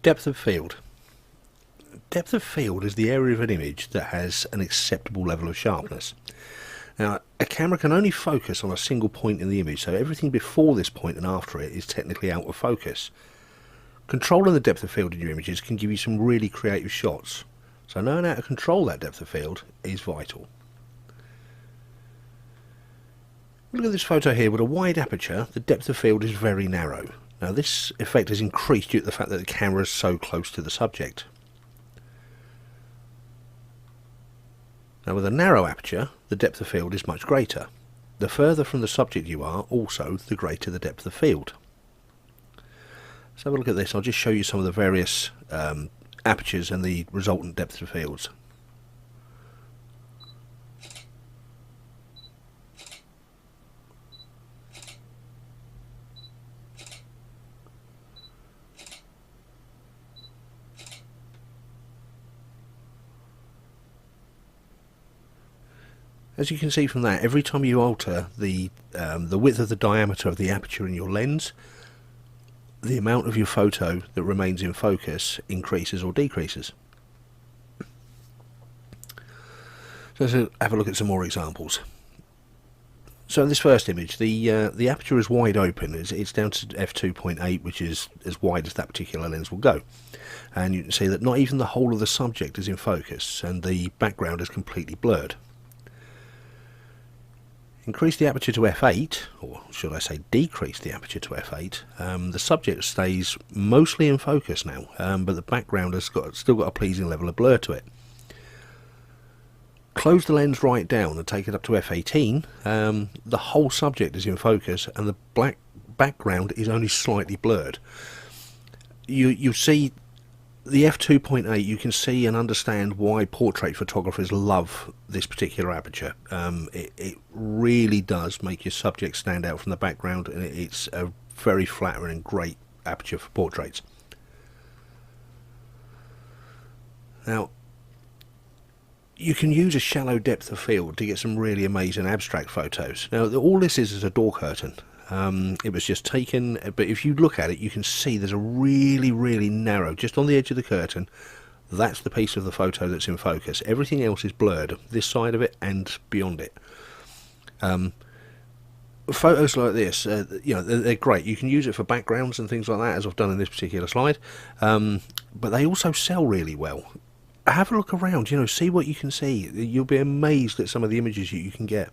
Depth of field. Depth of field is the area of an image that has an acceptable level of sharpness. Now, a camera can only focus on a single point in the image, so everything before this point and after it is technically out of focus. Controlling the depth of field in your images can give you some really creative shots, so knowing how to control that depth of field is vital. Look at this photo here. With a wide aperture, the depth of field is very narrow. Now, this effect is increased due to the fact that the camera is so close to the subject. Now, with a narrow aperture, the depth of field is much greater. The further from the subject you are, also, the greater the depth of field. Let's have a look at this. I'll just show you some of the various apertures and the resultant depth of fields. As you can see from that, every time you alter the width of the diameter of the aperture in your lens, the amount of your photo that remains in focus increases or decreases. So let's have a look at some more examples. So in this first image, the aperture is wide open. It's down to f2.8, which is as wide as that particular lens will go. And you can see that not even the whole of the subject is in focus, and the background is completely blurred. Increase the aperture to f8, or should I say decrease the aperture to f8, the subject stays mostly in focus now, but the background has still got a pleasing level of blur to it. Close the lens right down and take it up to f18, the whole subject is in focus and the black background is only slightly blurred. You see the f2.8, you can see and understand why portrait photographers love this particular aperture. It really does make your subject stand out from the background, and it's a very flattering and great aperture for portraits. Now, you can use a shallow depth of field to get some really amazing abstract photos. Now, all this is a door curtain. It was just taken, but if you look at it, you can see there's a really narrow, just on the edge of the curtain, that's the piece of the photo that's in focus. Everything else is blurred, this side of it and beyond it. Photos like this, you know, they're great. You can use it for backgrounds and things like that, as I've done in this particular slide, but they also sell really well. Have a look around, you know, see what you can see. You'll be amazed at some of the images you can get.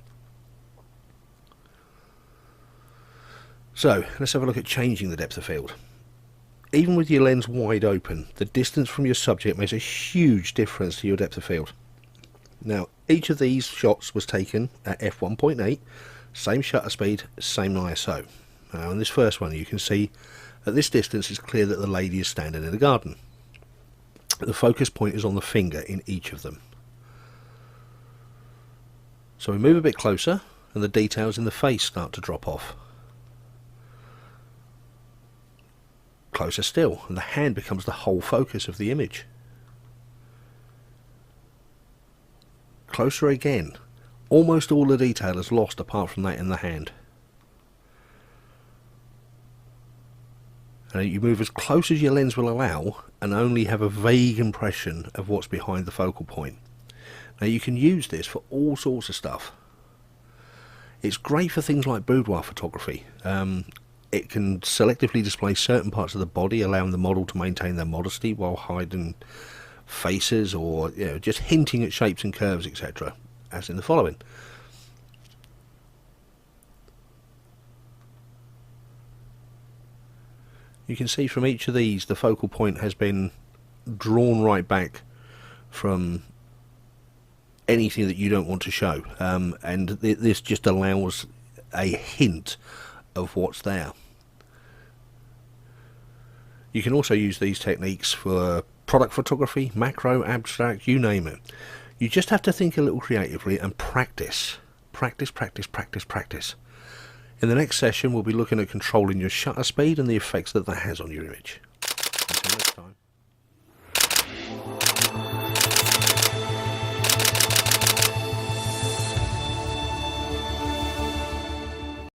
So, let's have a look at changing the depth of field. Even with your lens wide open, the distance from your subject makes a huge difference to your depth of field. Now, each of these shots was taken at f1.8, same shutter speed, same ISO. Now, in this first one, you can see at this distance it's clear that the lady is standing in the garden. The focus point is on the finger in each of them. So we move a bit closer, and the details in the face start to drop off. Closer still, and the hand becomes the whole focus of the image. Closer again, almost all the detail is lost apart from that in the hand. And you move as close as your lens will allow and only have a vague impression of what's behind the focal point. Now, you can use this for all sorts of stuff. It's great for things like boudoir photography. It can selectively display certain parts of the body, allowing the model to maintain their modesty while hiding faces, or just hinting at shapes and curves, etc., as in the following. You can see from each of these the focal point has been drawn right back from anything that you don't want to show, and this just allows a hint of what's there. You can also use these techniques for product photography, macro, abstract, you name it. You just have to think a little creatively and practice. Practice. In the next session, we'll be looking at controlling your shutter speed and the effects that has on your image.